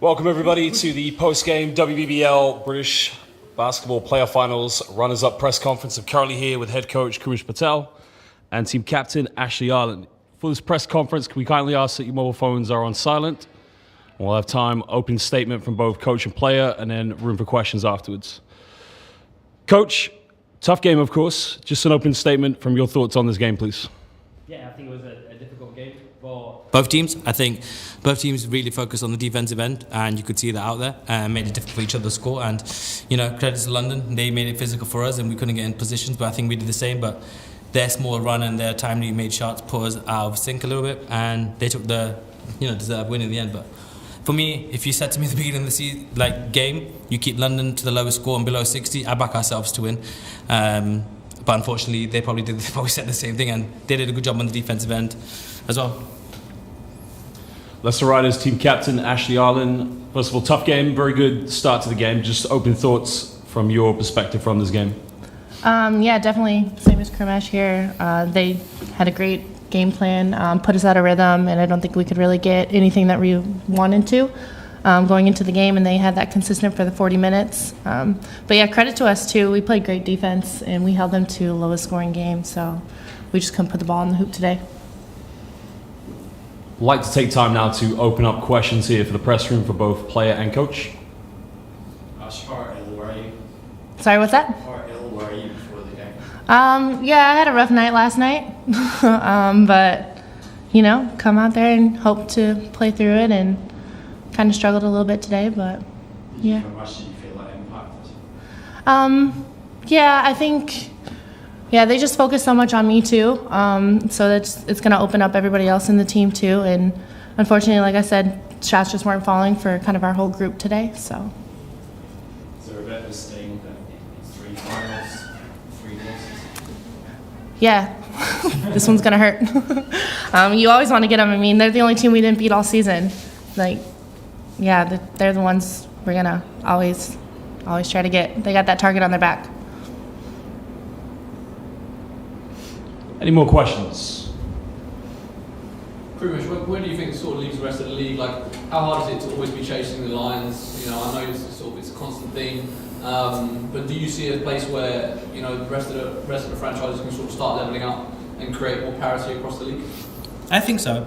Welcome everybody to the post-game WBBL British Basketball Playoff Finals runners-up press conference. I'm currently here with head coach Kurish Patel and team captain Ashley Ireland. For this press conference, can we kindly ask that your mobile phones are on silent? We'll have time, open statement from both coach and player, and then room for questions afterwards. Coach, tough game of course. Just an open statement from your thoughts on this game, please. Yeah, I think it was a difficult game for both teams. I think both teams really focused on the defensive end, and you could see that out there, and made it difficult for each other to score. And credit to London, they made it physical for us, and we couldn't get in positions. But I think we did the same. But their small run and their timely made shots put us out of sync a little bit, and they took the deserved win in the end. But for me, if you said to me at the beginning of the game, you keep London to the lowest score and below 60, I back ourselves to win. But unfortunately, they probably said the same thing, and they did a good job on the defensive end as well. Leicester Riders team captain Ashley Ireland. First of all, tough game, very good start to the game. Just open thoughts from your perspective from this game. Yeah, definitely. Same as Krimesh here. They had a great game plan, put us out of rhythm, and I don't think we could really get anything that we wanted to going into the game, and they had that consistent for the 40 minutes. But yeah, credit to us too. We played great defense, and we held them to the lowest scoring game, so we just couldn't put the ball in the hoop today. I'd like to take time now to open up questions here for the press room for both player and coach. How ill were you? Sorry, what's that? How ill were you before the game? Yeah, I had a rough night last night, but come out there and hope to play through it, and kind of struggled a little bit today, but yeah. How much did you feel that impacted? Yeah, I think, they just focus so much on me too, so it's going to open up everybody else in the team too, and unfortunately, like I said, shots just weren't falling for kind of our whole group today, so. Is there a bit of a sting that it's 3 finals, 3 losses? Yeah, this one's going to hurt. You always want to get them. I mean, they're the only team we didn't beat all season. They're the ones we're going to always try to get. They got that target on their back. Any more questions? Pretty much, where do you think it sort of leaves the rest of the league? Like, how hard is it to always be chasing the Lions? I know it's a constant theme, but do you see a place where the rest of the franchises can sort of start leveling up and create more parity across the league? I think so.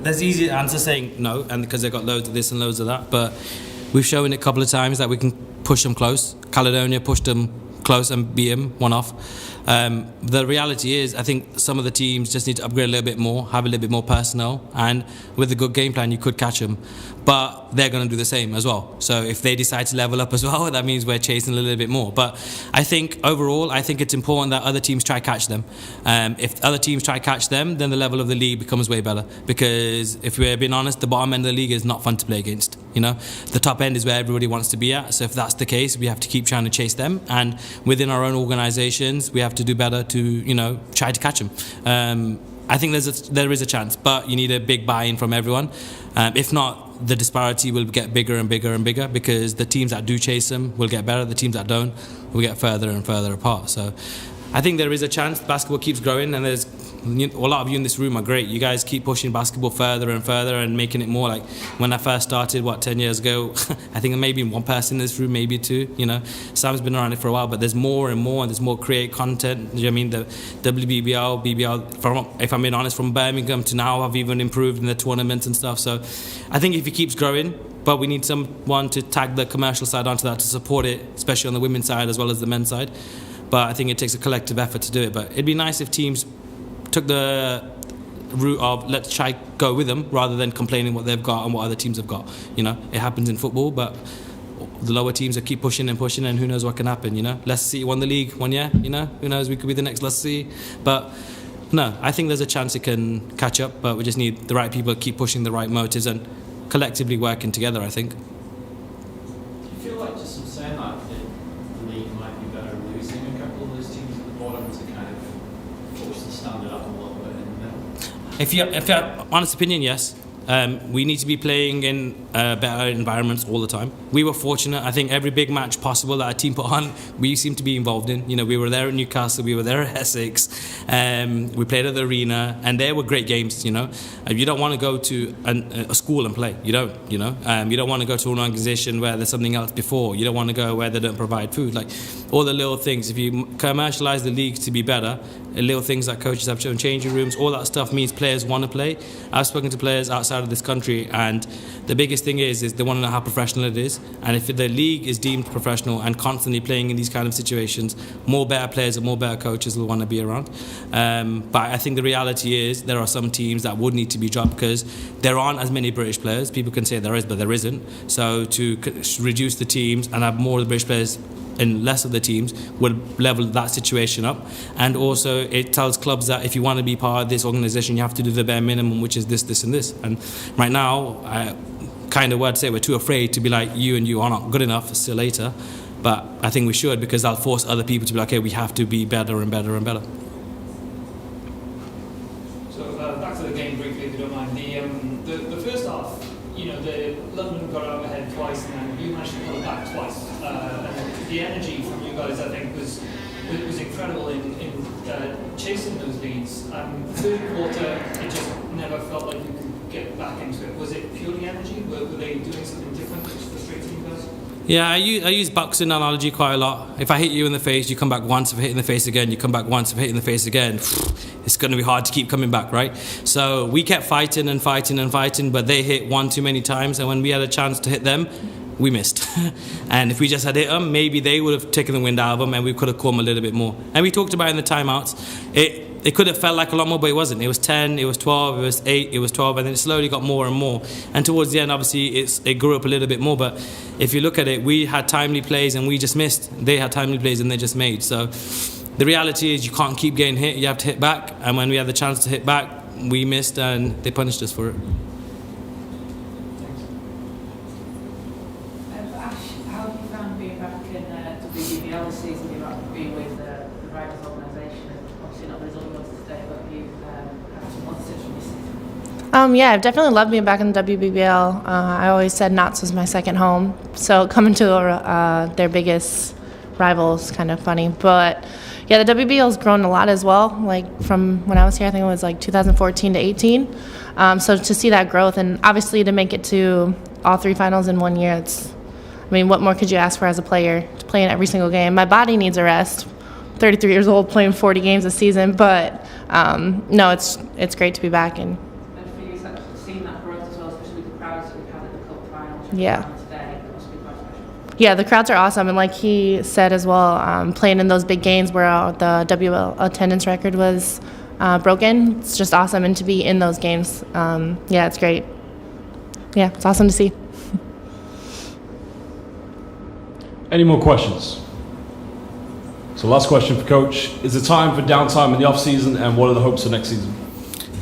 There's easy answer saying no, and because they've got loads of this and loads of that. But we've shown it a couple of times that we can push them close. Caledonia pushed them close and beat them 1-off. The reality is, I think some of the teams just need to upgrade a little bit more, have a little bit more personnel, and with a good game plan, you could catch them. But they're going to do the same as well. So if they decide to level up as well, that means we're chasing a little bit more. But I think overall, it's important that other teams try catch them. If other teams try catch them, then the level of the league becomes way better. Because if we're being honest, the bottom end of the league is not fun to play against. The top end is where everybody wants to be at. So if that's the case, we have to keep trying to chase them. And within our own organisations, we have to do better to try to catch them. I think there is a chance, but you need a big buy-in from everyone. If not, the disparity will get bigger and bigger and bigger, because the teams that do chase them will get better, the teams that don't will get further and further apart. So I think there is a chance. Basketball keeps growing, and there's a lot of you in this room are great. You guys keep pushing basketball further and further and making it more like when I first started, 10 years ago, I think maybe one person in this room, maybe 2, Sam's been around it for a while, but there's more and more, and there's more create content. The WBBL, BBL, if I'm being honest, from Birmingham to now, I've even improved in the tournaments and stuff. So I think if it keeps growing, but we need someone to tag the commercial side onto that to support it, especially on the women's side as well as the men's side. But I think it takes a collective effort to do it. But it'd be nice if teams took the route of let's try go with them rather than complaining what they've got and what other teams have got. It happens in football, but the lower teams will keep pushing and pushing, and who knows what can happen. Leicester City won the league one year. Who knows, we could be the next Leicester City. But no, I think there's a chance it can catch up, but we just need the right people to keep pushing the right motives and collectively working together, I think. Do you feel like, just saying that the league might be better losing a couple of those teams at the bottom to kind of force the standard up a little bit in the middle? If you have honest opinion, yes. We need to be playing in better environments all the time. We were fortunate. I think every big match possible that our team put on, we seem to be involved in. You know, we were there at Newcastle, we were there at Essex, we played at the arena, and they were great games. You know, you don't want to go to a school and play. You don't. You know, you don't want to go to an organisation where there's something else before. You don't want to go where they don't provide food. Like all the little things. If you commercialise the league to be better, little things that coaches have shown, changing rooms, all that stuff means players want to play. I've spoken to players outside of this country, and the biggest thing is they want to know how professional it is. And if the league is deemed professional and constantly playing in these kind of situations, more better players and more better coaches will want to be around. But I think the reality is there are some teams that would need to be dropped because there aren't as many British players. People can say there is, but there isn't. So to reduce the teams and have more of the British players and less of the teams would level that situation up. And also it tells clubs that if you want to be part of this organisation, you have to do the bare minimum, which is this, this and this. And right now, I kind of would say we're too afraid to be like, you and you are not good enough, see you later. But I think we should, because that'll force other people to be like, okay, we have to be better and better and better. So back to the game briefly, if you don't mind. The first half, you know, London got out ahead twice, and then you managed to pull it back twice. And the energy from you guys, I think, was incredible in chasing those leads. Third quarter, it just never felt like you could get back into it. Was it purely energy? Were they doing something different that was frustrating you guys? Yeah, I use boxing analogy quite a lot. If I hit you in the face, you come back once. If I hit in the face again, you come back once. If I hit in the face again, it's going to be hard to keep coming back, right? So we kept fighting and fighting and fighting, but they hit one too many times. And when we had a chance to hit them, we missed. And if we just had hit them, maybe they would have taken the wind out of them and we could have caught them a little bit more. And we talked about in the timeouts, it could have felt like a lot more, but it wasn't. It was 10, it was 12, it was 8, it was 12, and then it slowly got more and more. And towards the end, obviously, it grew up a little bit more. But if you look at it, we had timely plays and we just missed. They had timely plays and they just made. So the reality is you can't keep getting hit. You have to hit back. And when we had the chance to hit back, we missed and they punished us for it. How have you found being back in WBBL this season? You've been with the Riders organisation, and obviously not with other ones today, but have you had some positives from this season? Yeah, I've definitely loved being back in the WBBL. I always said Notts was my second home, so coming to their biggest rival is kind of funny. But yeah, the WBL has grown a lot as well. Like from when I was here, I think it was like 2014 to 18. So to see that growth, and obviously to make it to all three finals in 1 year, what more could you ask for as a player to play in every single game? My body needs a rest. 33 years old, playing 40 games a season, but no, it's great to be back. And For you, seeing that growth as well, especially with the crowds that we've had at the cup final Yeah. today, it must be quite special. yeah, the crowds are awesome. And like he said as well, playing in those big games where the WL attendance record was broken, it's just awesome. And to be in those games, yeah, it's great. Yeah, it's awesome to see. Any more questions? So last question for Coach. Is it time for downtime in the off-season, and what are the hopes for next season?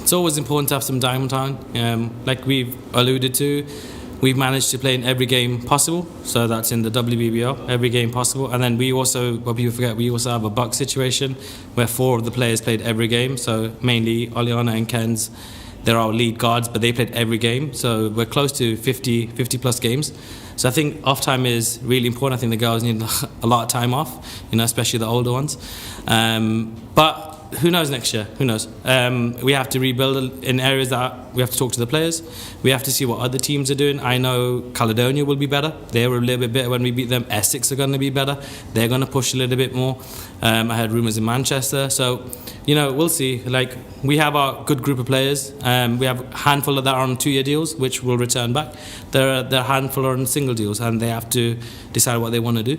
It's always important to have some downtime. Like we've alluded to, we've managed to play in every game possible. So that's in the WBBL, every game possible. And then we also, what people forget, we also have a buck situation where 4 of the players played every game. So mainly Oliana and Ken's, they're our lead guards, but they played every game. So we're close to 50 plus games. So I think off time is really important. I think the girls need a lot of time off, especially the older ones. But who knows next year? Who knows? We have to rebuild in areas that we have to talk to the players. We have to see what other teams are doing. I know Caledonia will be better. They were a little bit better when we beat them. Essex are going to be better. They're going to push a little bit more. I heard rumours in Manchester. So, we'll see. Like, we have our good group of players. We have a handful of that are on 2-year deals, which will return back. There are a handful are on single deals, and they have to decide what they want to do.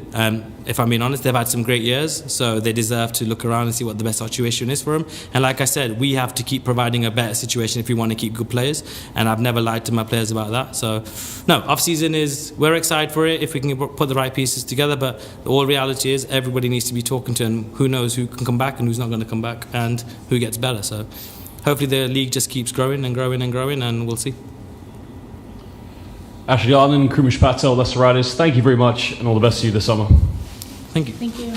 If I'm being honest, they've had some great years, so they deserve to look around and see what the best situation is for them. And like I said, we have to keep providing a better situation if we want to keep good players. And I've never lied to my players about that. So, no, off-season we're excited for it if we can put the right pieces together. But all reality is everybody needs to be talking to, and who knows who can come back and who's not going to come back and who gets better. So hopefully the league just keeps growing and growing and growing, and we'll see. Ashley Arlen, Krumish Patel, Leicester Riders, thank you very much, and all the best to you this summer. Thank you. Thank you.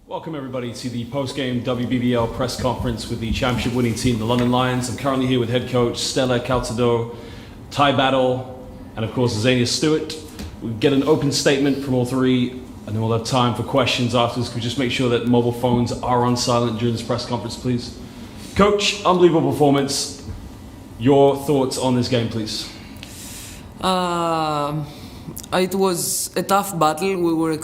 Welcome everybody to the post-game WBBL press conference with the championship winning team, the London Lions. I'm currently here with head coach Stella Calzado, Ty Battle, and of course Zania Stewart. We'll get an open statement from all three, and then we'll have time for questions afterwards. Could we just make sure that mobile phones are on silent during this press conference, please? Coach, unbelievable performance. Your thoughts on this game, please. It was a tough battle. We were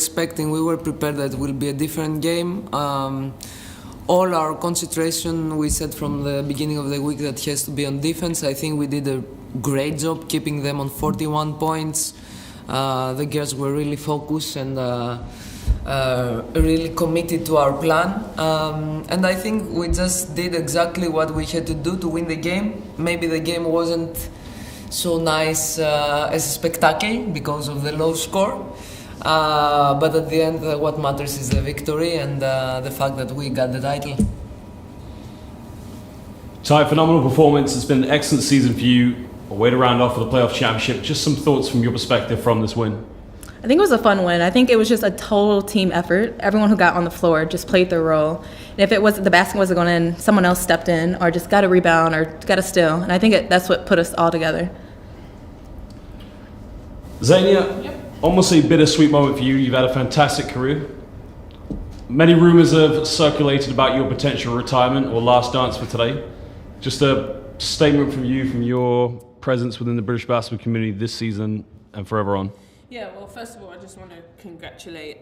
prepared that it will be a different game. All our concentration, we said from the beginning of the week, that has to be on defense. I think we did a great job keeping them on 41 points. The girls were really focused and really committed to our plan. And I think we just did exactly what we had to do to win the game. Maybe the game wasn't so nice as a spectacle because of the low score. But at the end, what matters is the victory and the fact that we got the title. Ty, phenomenal performance. It's been an excellent season for you. A way to round off for the playoff championship. Just some thoughts from your perspective from this win. I think it was a fun win. I think it was just a total team effort. Everyone who got on the floor just played their role. And if it was the basket wasn't going in, someone else stepped in or just got a rebound or got a steal. And I think that's what put us all together. Zania, almost a bittersweet moment for you. You've had a fantastic career. Many rumors have circulated about your potential retirement or last dance for today. Just a statement from you, from your presence within the British basketball community this season and forever on. Yeah, well, first of all, I just want to congratulate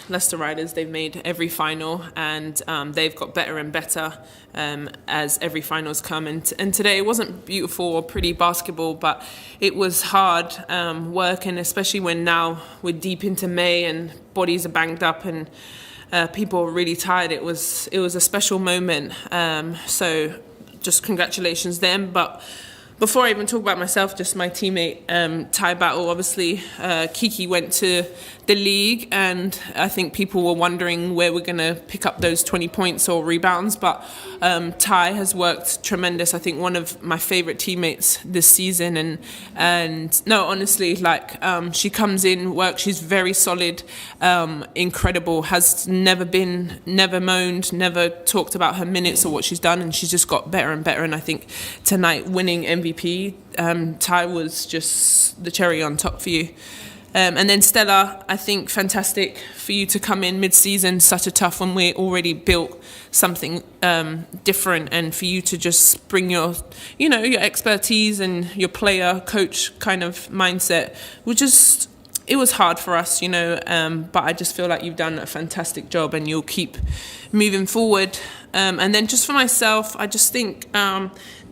Leicester Riders. They've made every final, and they've got better and better as every final's come. And today it wasn't beautiful or pretty basketball, but it was hard work, and especially when now we're deep into May and bodies are banged up and people are really tired. It was a special moment. So just congratulations them. But before I even talk about myself, just my teammate, Ty Battle, obviously, Kiki went to the league, and I think people were wondering where we're going to pick up those 20 points or rebounds, but Ty has worked tremendous. I think one of my favourite teammates this season, and no, honestly, she comes in, works, she's very solid, incredible, has never moaned, never talked about her minutes or what she's done, and she's just got better and better, and I think tonight winning MVP, Ty was just the cherry on top for you. And then Stella, I think fantastic for you to come in mid-season, such a tough one. We already built something different, and for you to just bring your expertise and your player coach kind of mindset, it was hard for us, but I just feel like you've done a fantastic job and you'll keep moving forward. And then just for myself, I just think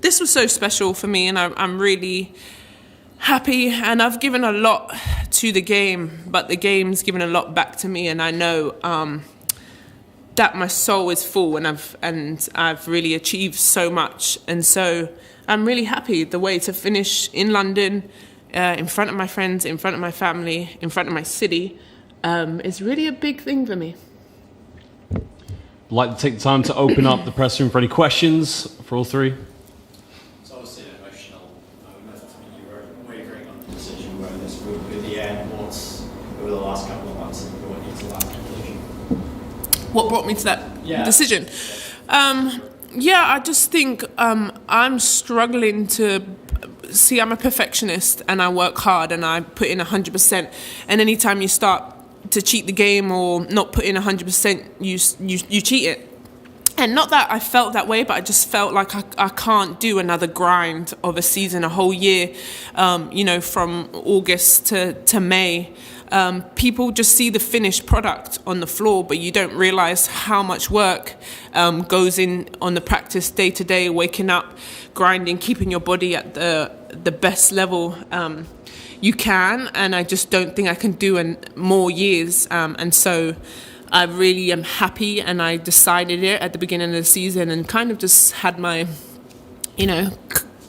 this was so special for me, and I'm really happy, and I've given a lot to the game, but the game's given a lot back to me, and I know that my soul is full, and I've really achieved so much, and so I'm really happy. The way to finish in London, in front of my friends, in front of my family, in front of my city, is really a big thing for me. I'd like to take the time to open up the press room for any questions for all three. It's obviously an emotional moment. You were wavering on the decision where this would be the end. What's over the last couple of months that brought you to that conclusion? What brought me to that decision? I just think I'm struggling to see. I'm a perfectionist, and I work hard, and I put in 100%. And anytime you start to cheat the game or not put in 100%, you cheat it. And not that I felt that way, but I just felt like I can't do another grind of a season, a whole year, from August to May. People just see the finished product on the floor, but you don't realize how much work goes in on the practice day to day, waking up, grinding, keeping your body at the best level you can. And I just don't think I can do more years. And so I really am happy, and I decided it at the beginning of the season and kind of just had my,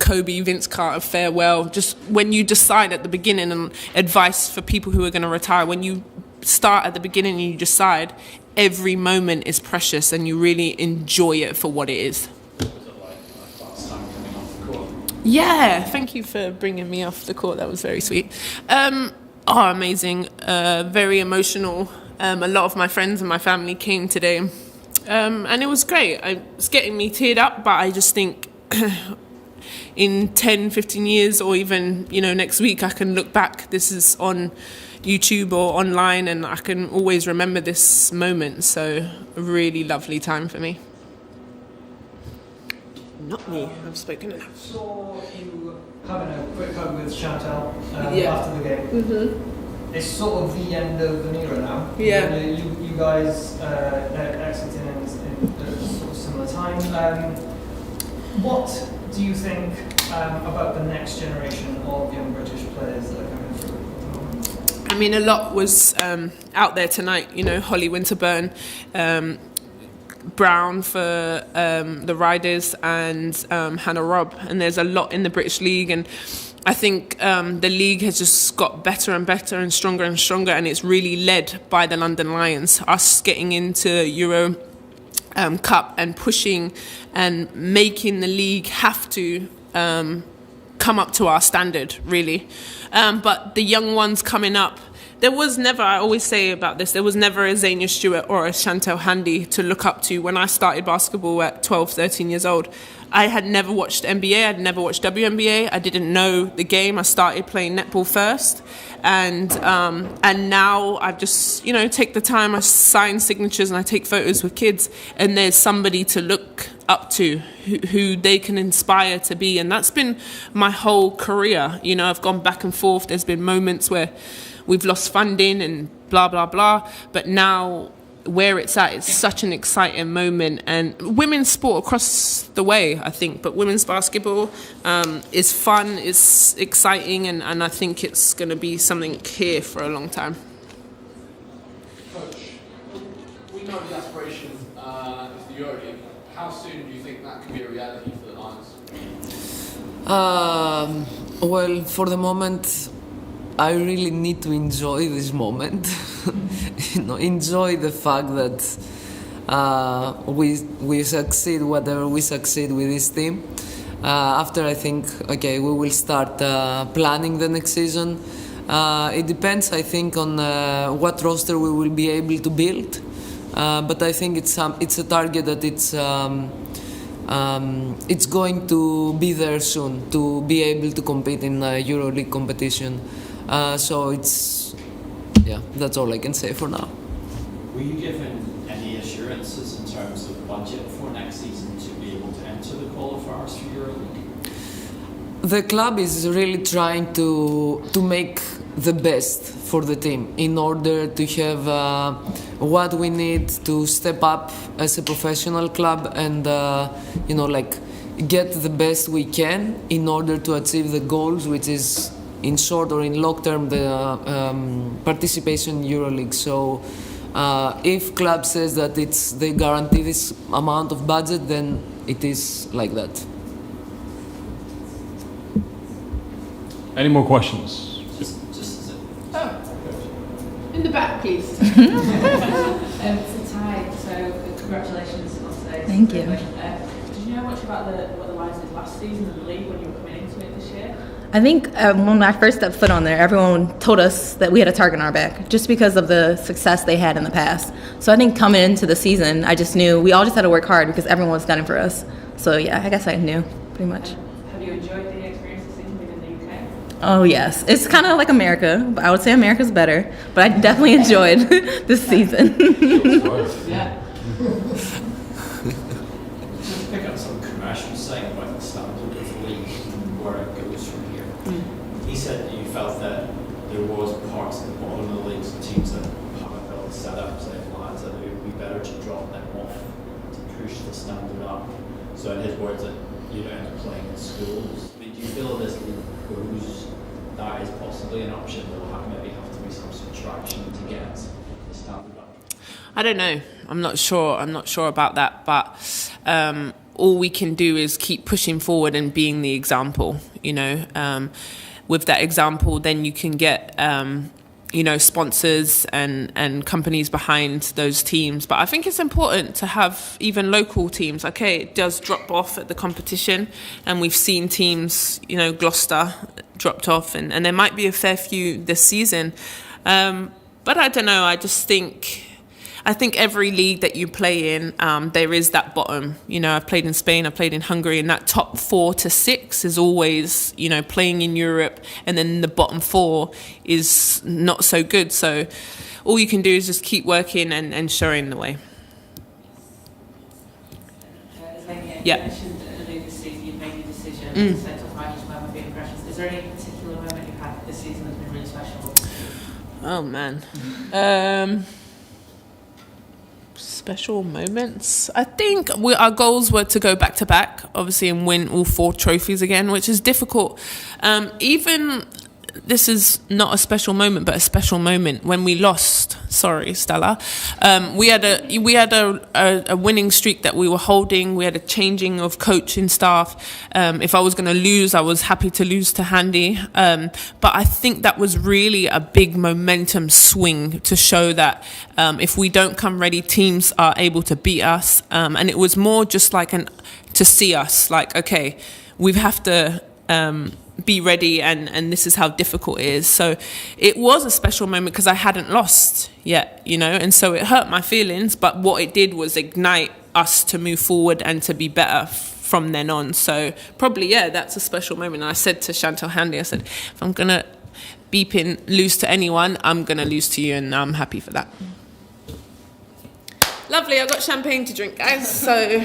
Kobe, Vince Carter farewell. Just when you decide at the beginning, and advice for people who are going to retire, when you start at the beginning and you decide, every moment is precious and you really enjoy it for what it is. Was it like last time coming off the court? Yeah, thank you for bringing me off the court. That was very sweet. Amazing. Very emotional. A lot of my friends and my family came today, and it was great. It's getting me teared up, but I just think in 10, 15 years, or even next week, I can look back. This is on YouTube or online, and I can always remember this moment. So a really lovely time for me. Not me. I've spoken enough. Saw you having a quick hug with Chantal Yeah. after the game. Mm-hmm. It's sort of the end of an era now. Yeah. You guys exiting in a sort of similar time. What do you think about the next generation of young British players that are coming through at the moment? I mean, a lot was out there tonight. Holly Winterburn, Brown for the Riders, and Hannah Robb. And there's a lot in the British League, and I think the league has just got better and better and stronger, and it's really led by the London Lions. Us getting into Euro Cup and pushing and making the league have to come up to our standard, really. But the young ones coming up, there was never, I always say about this, there was never a Zania Stewart or a Chantal Handy to look up to. When I started basketball at 12, 13 years old, I had never watched NBA, I'd never watched WNBA, I didn't know the game. I started playing netball first, and now I've just, take the time, I sign signatures and I take photos with kids, and there's somebody to look up to who they can inspire to be. And that's been my whole career. I've gone back and forth. There's been moments where we've lost funding and blah, blah, blah. But now where it's at, it's such an exciting moment. And women's sport across the way, I think. But women's basketball is fun, is exciting, and I think it's going to be something here for a long time. Coach, we know the aspiration is the EuroLeague. How soon do you think that can be a reality for the Lions? Well, for the moment, I really need to enjoy this moment. Enjoy the fact that we succeed, whatever we succeed with this team. After, I think, we will start planning the next season. It depends, I think, on what roster we will be able to build. But I think it's a target that it's going to be there soon, to be able to compete in EuroLeague competition. So that's all I can say for now. Were you given any assurances in terms of budget for next season to be able to enter the qualifiers for EuroLeague? The club is really trying to make the best for the team in order to have what we need to step up as a professional club and get the best we can in order to achieve the goals, which is in short or in long term the participation in EuroLeague. So if club says that they guarantee this amount of budget, then it is like that. Any more questions? In the back, please. It's a tie, so congratulations on today. Thank you. Did you know much about what the Lions did last season in the league when you were coming into it this year? I think when I first stepped foot on there, everyone told us that we had a target on our back just because of the success they had in the past. So I think coming into the season, I just knew we all just had to work hard because everyone was gunning for us. So yeah, I guess I knew pretty much. Have you enjoyed the experience this season within the UK? Oh yes, it's kind of like America, but I would say America's better. But I definitely enjoyed this season. Yeah. Just pick up some commercial saying about the standard of the league and where it goes from here. He said that you felt that there was parts at the bottom of the leagues and teams that haven't built the setups like Lions, that it would be better to drop them off to push the standard up. So in his words, that you end up playing in schools. Do you feel this league goes, that is possibly an option? There will maybe have to be some subtraction to get the standard up? I don't know. I'm not sure about that, but all we can do is keep pushing forward and being the example, with that example, then you can get, sponsors and companies behind those teams. But I think it's important to have even local teams. Okay, it does drop off at the competition, and we've seen teams, Gloucester dropped off, and there might be a fair few this season. But I don't know. I think every league that you play in, there is that bottom. You know, I've played in Spain, I've played in Hungary, and that top 4 to 6 is always, you know, playing in Europe, and then the bottom 4 is not so good. So all you can do is just keep working and showing the way. You mentioned earlier this season you made your decision to set up finals moment being precious. Is there any particular moment you've had this season that's been really special? Oh man. Special moments. I think our goals were to go back to back, obviously, and win all 4 trophies again, which is difficult. Even this is not a special moment, but a special moment when we lost. Sorry, Stella. We had a winning streak that we were holding. We had a changing of coaching staff. If I was going to lose, I was happy to lose to Handy. But I think that was really a big momentum swing to show that if we don't come ready, teams are able to beat us. And it was more just like to see us like, okay, we have to be ready, and this is how difficult it is. So it was a special moment because I hadn't lost yet, you know, and so it hurt my feelings, but what it did was ignite us to move forward and to be better from then on. So probably, yeah, that's a special moment. And I said to Chantal Handy, I said, if I'm going to lose to anyone, I'm going to lose to you, and I'm happy for that. Lovely, I've got champagne to drink, guys, so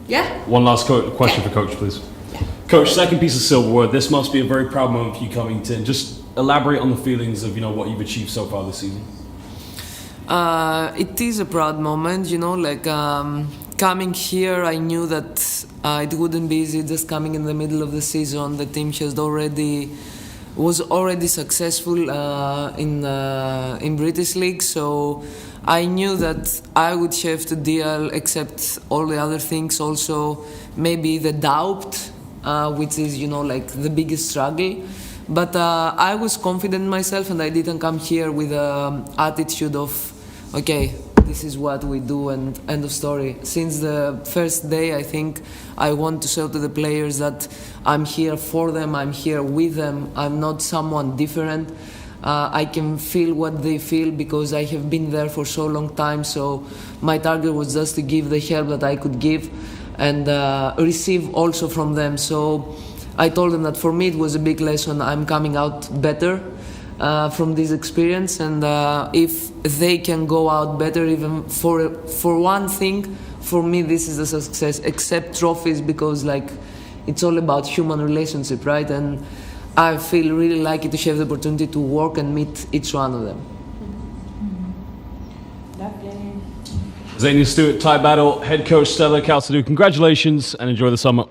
yeah. One last question for Coach, please. Coach, second piece of silverware. This must be a very proud moment for you coming to. Just elaborate on the feelings of, you know, what you've achieved so far this season. It is a proud moment, you know, like coming here, I knew that it wouldn't be easy just coming in the middle of the season. The team was already successful in British League, so I knew that I would have to deal, except all the other things, also maybe the doubt, which is, you know, like the biggest struggle. But I was confident in myself, and I didn't come here with an attitude of, okay, this is what we do and end of story. Since the first day, I think I want to show to the players that I'm here for them, I'm here with them, I'm not someone different. I can feel what they feel because I have been there for so long time. So my target was just to give the help that I could give and receive also from them. So I told them that for me it was a big lesson. I'm coming out better from this experience, and if they can go out better, even for one thing, for me this is a success. Except trophies, because like it's all about human relationship, right? And I feel really lucky to have the opportunity to work and meet each one of them. Zania Stewart, tie battle, head coach Stella Calcidu, congratulations and enjoy the summer.